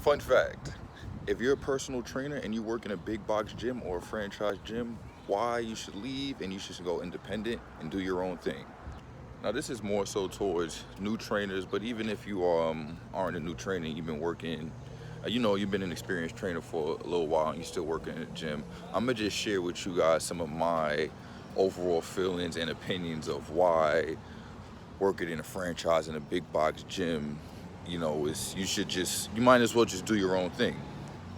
Fun fact, if you're a personal trainer and you work in a big box gym or a franchise gym, why you should leave and you should go independent and do your own thing. Now this is more so towards new trainers, but even if you aren't a new trainer, you've been working, you've been an experienced trainer for a little while and you're still working in a gym, I'm gonna just share with you guys some of my overall feelings and opinions of why working in a franchise in a big box gym, is you might as well just do your own thing.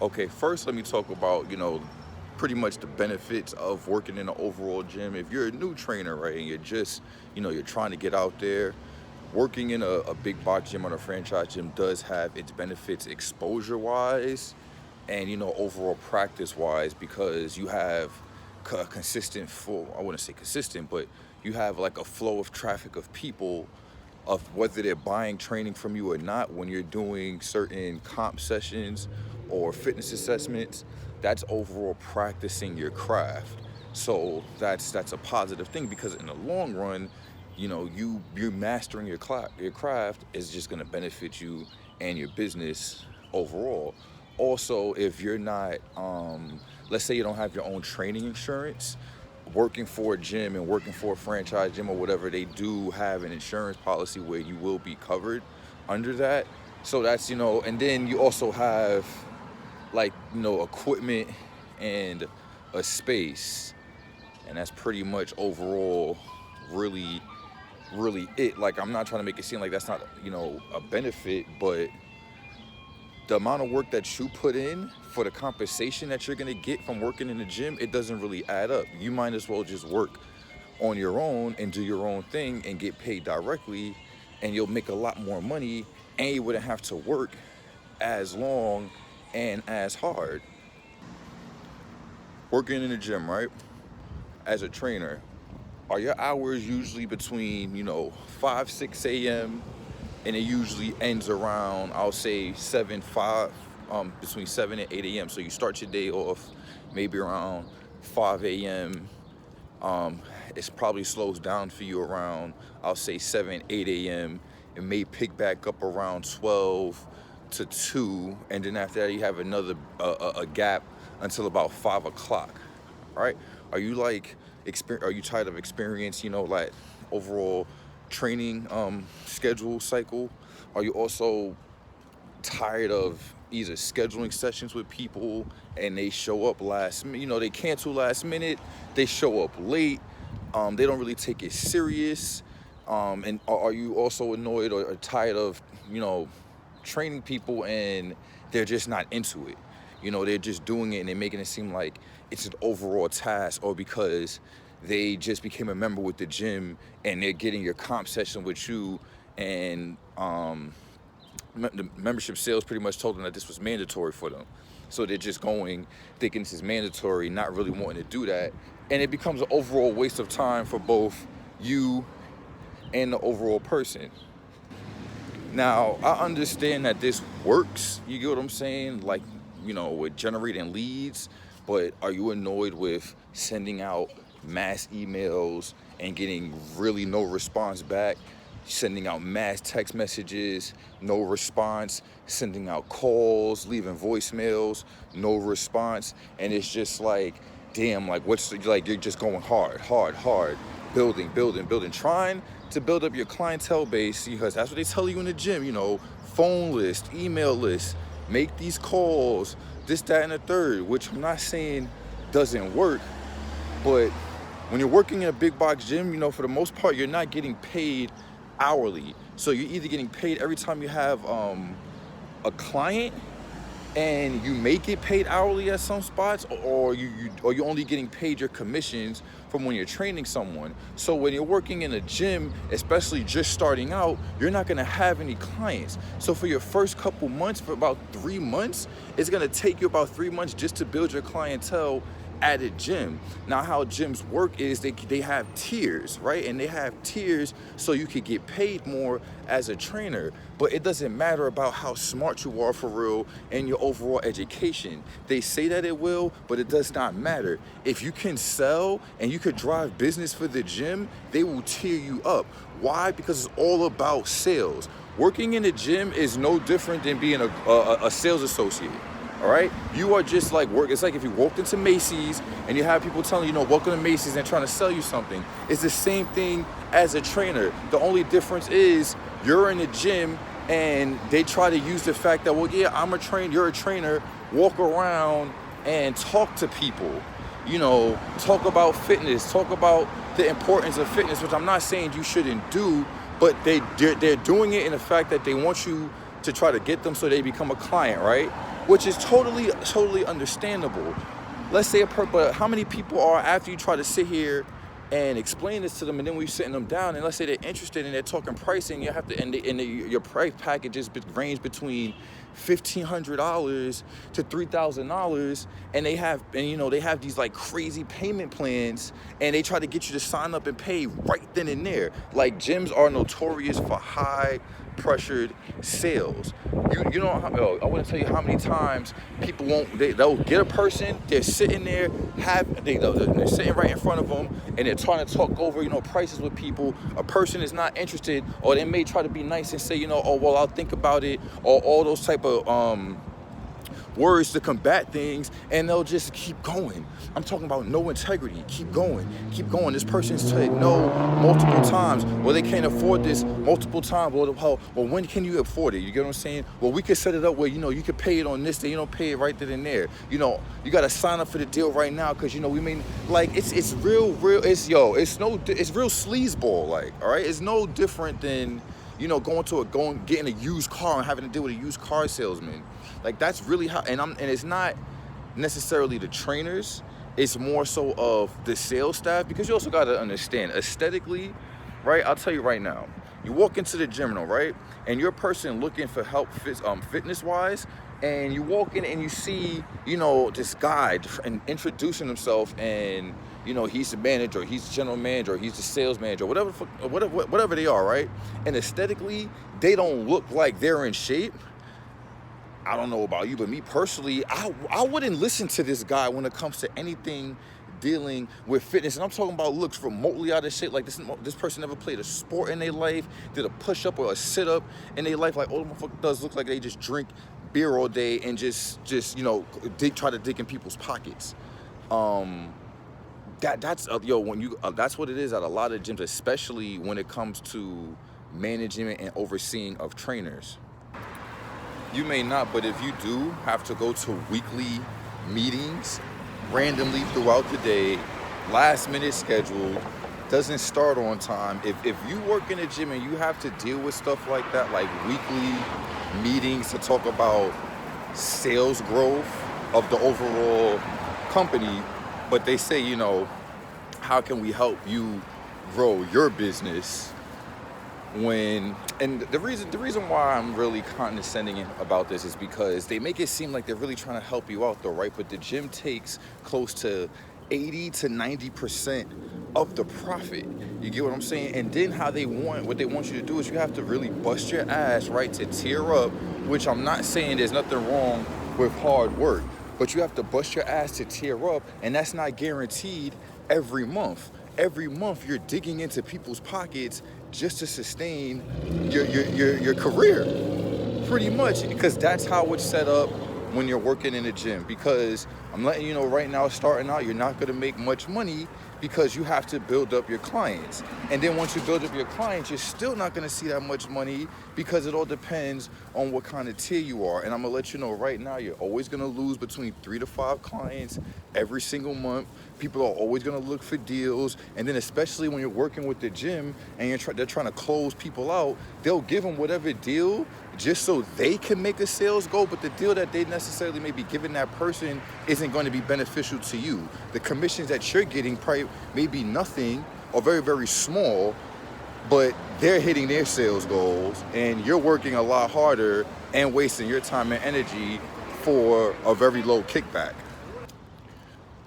Okay, first let me talk about, pretty much the benefits of working in an overall gym. If you're a new trainer, right, and you're just, you're trying to get out there, working in a big box gym or a franchise gym does have its benefits exposure wise and, overall practice wise, because you have a consistent flow. I wouldn't say consistent, but you have like a flow of traffic of people, of whether they're buying training from you or not. When you're doing certain comp sessions or fitness assessments, that's overall practicing your craft. So that's a positive thing, because in the long run, you're mastering your craft is just going to benefit you and your business overall. Also, if you're not, let's say you don't have your own training insurance, working for a gym and working for a franchise gym or whatever, they do have an insurance policy where you will be covered under that. So that's, and then you also have like, equipment and a space. And that's pretty much overall really, really it. Like, I'm not trying to make it seem like that's not, a benefit, but the amount of work that you put in for the compensation that you're gonna get from working in the gym, it doesn't really add up. You might as well just work on your own and do your own thing and get paid directly, and you'll make a lot more money, and you wouldn't have to work as long and as hard. Working in the gym, right? As a trainer, are your hours usually between, 5, 6 a.m. and it usually ends around, I'll say between 7 and 8 a.m. So you start your day off maybe around 5 a.m. It probably slows down for you around, I'll say 7, 8 a.m. It may pick back up around 12 to 2, and then after that you have another a gap until about 5 o'clock, right? Are you like, are you tired of experience, like overall training schedule cycle? Are you also tired of either scheduling sessions with people and they show up last minute, they cancel last minute, they show up late, they don't really take it serious, and are you also annoyed or tired of, training people and they're just not into it? They're just doing it and they're making it seem like it's an overall task, or because they just became a member with the gym and they're getting your comp session with you, and the membership sales pretty much told them that this was mandatory for them. So they're just going, thinking this is mandatory, not really wanting to do that. And it becomes an overall waste of time for both you and the overall person. Now, I understand that this works, you get what I'm saying? Like, with generating leads, but are you annoyed with sending out mass emails and getting really no response back? Sending out mass text messages, no response, sending out calls, leaving voicemails, no response, and it's just like, damn, like you're just going hard, building, trying to build up your clientele base, because that's what they tell you in the gym, phone list, email list, make these calls, this, that, and the third, which I'm not saying doesn't work, but when you're working in a big box gym, for the most part, you're not getting paid hourly. So you're either getting paid every time you have a client, and you may get paid hourly at some spots, or you're only getting paid your commissions from when you're training someone. So when you're working in a gym, especially just starting out, you're not gonna have any clients. So for your first couple months, for about 3 months, it's gonna take you about 3 months just to build your clientele at a gym. Now, how gyms work is they have tiers, right? And they have tiers so you could get paid more as a trainer. But it doesn't matter about how smart you are for real and your overall education. They say that it will, but it does not matter. If you can sell and you could drive business for the gym, they will tier you up. Why? Because it's all about sales. Working in a gym is no different than being a sales associate. All right, you are just like work. It's like if you walked into Macy's and you have people telling you, welcome to Macy's and trying to sell you something. It's the same thing as a trainer. The only difference is you're in the gym and they try to use the fact that, well, yeah, I'm a trainer, you're a trainer, walk around and talk to people, talk about fitness, talk about the importance of fitness, which I'm not saying you shouldn't do, but they're doing it in the fact that they want you to try to get them so they become a client, right? Which is totally understandable. Let's say but how many people are, after you try to sit here and explain this to them, and then we're sitting them down, and let's say they're interested and they're talking pricing, you have to, your price packages range between $1,500 to $3,000, and they have these like crazy payment plans, and they try to get you to sign up and pay right then and there. Like, gyms are notorious for high pressured sales. I want to tell you how many times people they'll get a person, they're sitting there, they're sitting right in front of them, and they're trying to talk over prices with people. A person is not interested, or they may try to be nice and say, oh well, I'll think about it, or all those type of words to combat things, and they'll just keep going. I'm talking about no integrity. Keep going. This person's said no multiple times. Well, they can't afford this multiple times. Well, when can you afford it? You get what I'm saying? Well, we could set it up where, you could pay it on this day. You don't pay it right then and there. You got to sign up for the deal right now, because, we mean, like, it's real, it's real sleazeball, like, all right? It's no different than, getting a used car and having to deal with a used car salesman. Like, that's really how, and it's not necessarily the trainers, it's more so of the sales staff, because you also got to understand, aesthetically, right? I'll tell you right now, you walk into the gym, right? And you're a person looking for help fitness-wise, and you walk in and you see, this guy and introducing himself, and, he's the manager, or he's the general manager, or he's the sales manager, whatever they are, right? And aesthetically, they don't look like they're in shape. I don't know about you, but me personally, I wouldn't listen to this guy when it comes to anything dealing with fitness. And I'm talking about looks remotely out of shape. Like, this person never played a sport in their life, did a push-up or a sit-up in their life. Like, all the motherfucker does look like they just drink beer all day and just try to dig in people's pockets. That's what it is at a lot of gyms, especially when it comes to management and overseeing of trainers. You may not, but if you do have to go to weekly meetings randomly throughout the day, last minute scheduled, doesn't start on time. If you work in a gym and you have to deal with stuff like that, like weekly meetings to talk about sales growth of the overall company, but they say, how can we help you grow your business? And the reason why I'm really condescending about this is because they make it seem like they're really trying to help you out, though, right? But the gym takes close to 80 to 90% of the profit. You get what I'm saying? And then what they want you to do is you have to really bust your ass, right, to tear up, which I'm not saying there's nothing wrong with hard work, but you have to bust your ass to tear up, and that's not guaranteed every month. Every month you're digging into people's pockets just to sustain your career, pretty much, because that's how it's set up when you're working in a gym. Because I'm letting you know right now, starting out, you're not going to make much money, because you have to build up your clients. And then once you build up your clients, you're still not going to see that much money, because it all depends on what kind of tier you are. And I'm going to let you know right now, you're always going to lose between 3 to 5 clients every single month. People are always going to look for deals. And then especially when you're working with the gym and they're trying to close people out, they'll give them whatever deal just so they can make a sales goal, but the deal that they necessarily may be giving that person isn't going to be beneficial to you. The commissions that you're getting probably may be nothing or very, very small, but they're hitting their sales goals, and you're working a lot harder and wasting your time and energy for a very low kickback.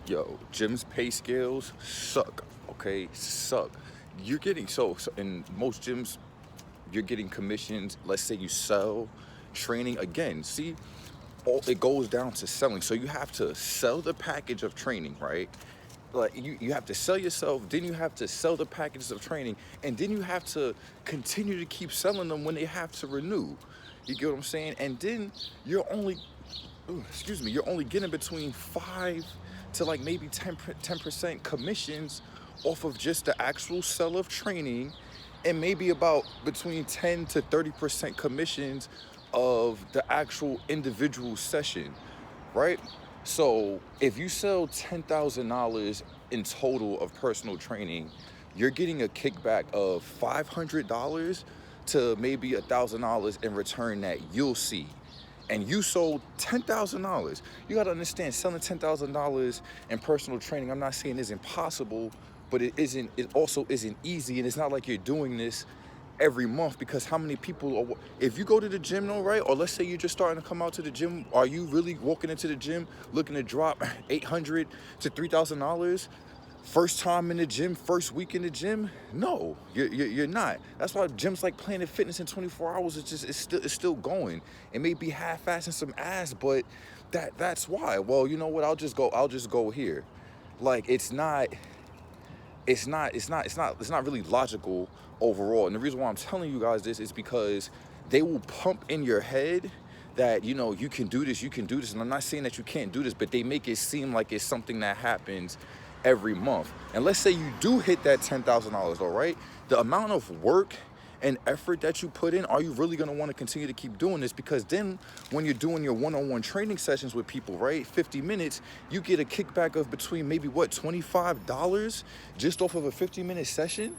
Yo, gyms pay scales suck, okay? Suck. You're getting, so in most gyms, you're getting commissions. Let's say you sell training. Again, it goes down to selling. So you have to sell the package of training, right? like you have to sell yourself, then you have to sell the packages of training, and then you have to continue to keep selling them when they have to renew. You get what I'm saying? And then you're only, excuse me, you're only getting between 5 to like maybe 10% commissions off of just the actual sell of training, and maybe about between 10 to 30% commissions of the actual individual session, right? So if you sell $10,000 in total of personal training, you're getting a kickback of $500 to maybe $1,000 in return that you'll see. And you sold $10,000. You got to understand, selling $10,000 in personal training, I'm not saying it's impossible, but it also isn't easy. And it's not like you're doing this every month, because how many people are, if you go to the gym though, right, or let's say you're just starting to come out to the gym, are you really walking into the gym looking to drop $800 to $3,000 first time in the gym, first week in the gym? No, you're not. That's why gyms like Planet Fitness in 24 hours, it's still going. It may be half-assing some ass, but that's why. Well, you know what, I'll just go here. Like, it's not really logical overall. And the reason why I'm telling you guys this is because they will pump in your head that, you know, you can do this. And I'm not saying that you can't do this, but they make it seem like it's something that happens every month. And let's say you do hit that $10,000, all right? The amount of work and effort that you put in, are you really going to want to continue to keep doing this? Because then when you're doing your one-on-one training sessions with people, right, 50 minutes, you get a kickback of between maybe what, $25 just off of a 50-minute session.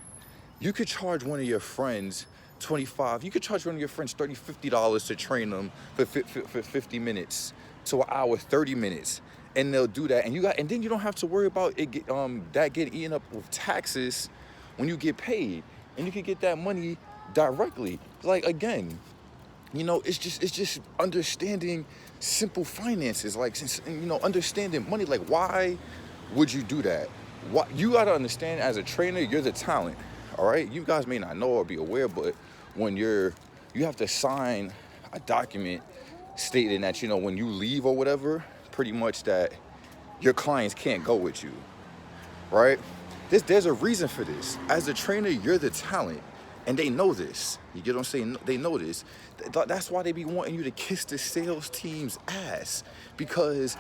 You could charge one of your friends $25, you could charge one of your friends $30, $50 to train them for 50 minutes to an hour, 30 minutes, and they'll do that. And then you don't have to worry about it that getting eaten up with taxes when you get paid, and you can get that money directly. Like, again, you know, it's just understanding simple finances, like, you know, understanding money. Like, why would you do that? What you got to understand, as a trainer, you're the talent. All right, you guys may not know or be aware, but when you have to sign a document stating that, you know, when you leave or whatever, pretty much that your clients can't go with you, right? There's a reason for this. As a trainer, you're the talent, and they know this. You get what I'm saying? They know this. That's why they be wanting you to kiss the sales team's ass, because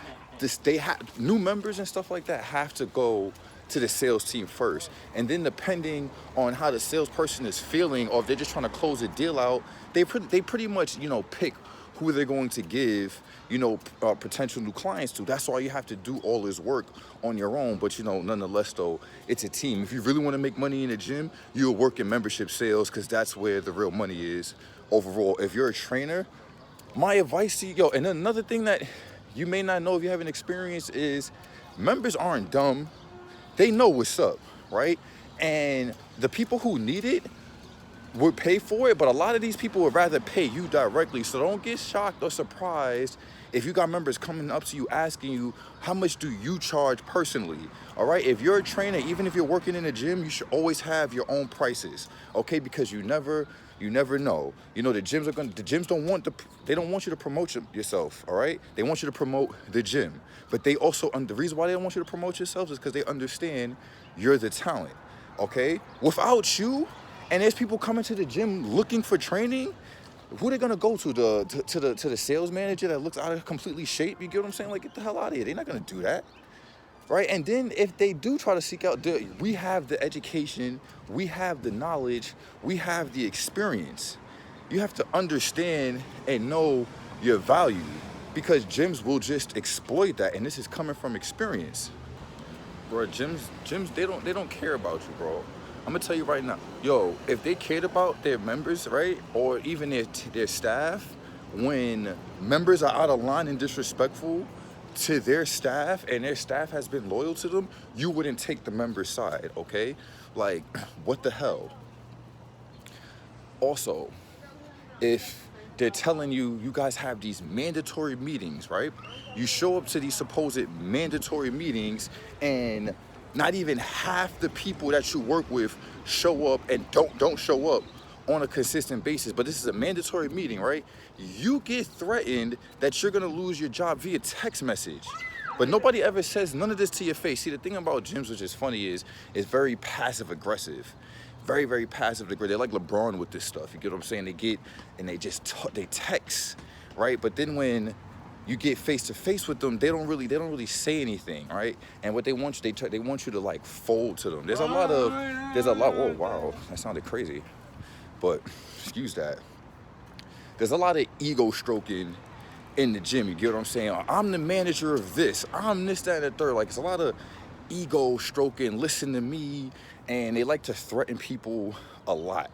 new members and stuff like that have to go to the sales team first. And then depending on how the salesperson is feeling, or if they're just trying to close a deal out, they pretty much, you know, pick who they're going to give, you know, potential new clients to. That's why you have to do all this work on your own. But, you know, nonetheless, though, it's a team. If you really want to make money in the gym, you'll work in membership sales, because that's where the real money is overall. If you're a trainer, my advice to you, and another thing that you may not know if you haven't experienced is members aren't dumb. They know what's up, right? And the people who need it would pay for it, but a lot of these people would rather pay you directly. So don't get shocked or surprised if you got members coming up to you asking you, how much do you charge personally? All right, if you're a trainer, even if you're working in a gym, you should always have your own prices, okay? Because you never know. You know, the gyms don't want you to promote yourself, all right? They want you to promote the gym. But they also, the reason why they don't want you to promote yourself is because they understand you're the talent, okay? Without you, and there's people coming to the gym looking for training, who they gonna go to? To the sales manager that looks out of completely shape? You get what I'm saying? Like, get the hell out of here. They're not gonna do that, right? And then if they do try to seek out, we have the education, we have the knowledge, we have the experience. You have to understand and know your value, because gyms will just exploit that, and this is coming from experience, bro. Gyms, they don't care about you, bro. I'm gonna tell you right now, yo, if they cared about their members, right, or even their staff, when members are out of line and disrespectful to their staff, and their staff has been loyal to them, you wouldn't take the member's side, okay? Like, what the hell? Also, if they're telling you, you guys have these mandatory meetings, right? You show up to these supposed mandatory meetings, and not even half the people that you work with show up, and don't show up on a consistent basis. But this is a mandatory meeting, right? You get threatened that you're gonna lose your job via text message. But nobody ever says none of this to your face. See, the thing about gyms, which is funny, is it's very passive aggressive. Very, very passive aggressive. They're like LeBron with this stuff. You get what I'm saying? They get and they just they text, right? But then when you get face to face with them, they don't really say anything, right? And what they want you, they want you to like fold to them. There's a lot. Oh wow, that sounded crazy, but excuse that. There's a lot of ego stroking in the gym. You get what I'm saying? I'm the manager of this. I'm this, that, and the third. Like, it's a lot of ego stroking. Listen to me, and they like to threaten people a lot.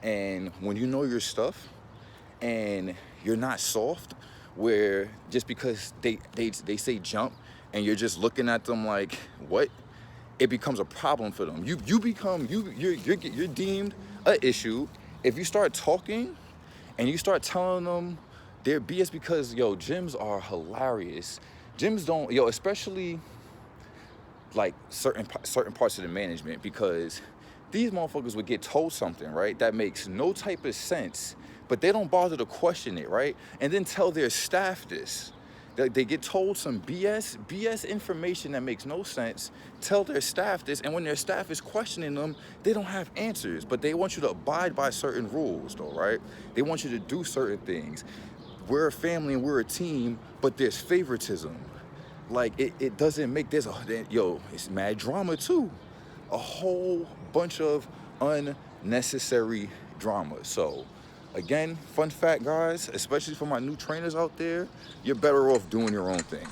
And when you know your stuff, and you're not soft, where just because they say jump, and you're just looking at them like what, it becomes a problem for them. You're deemed an issue if you start talking. And you start telling them they're BS because, gyms are hilarious. Gyms don't, especially like certain parts of the management, because these motherfuckers would get told something, right, that makes no type of sense, but they don't bother to question it, right? And then tell their staff this. They get told some BS information that makes no sense, tell their staff this, and when their staff is questioning them, they don't have answers, but they want you to abide by certain rules, though, right? They want you to do certain things. We're a family and we're a team, but there's favoritism. Like, it doesn't make, it's mad drama, too. A whole bunch of unnecessary drama. So, again, fun fact, guys, especially for my new trainers out there, you're better off doing your own thing.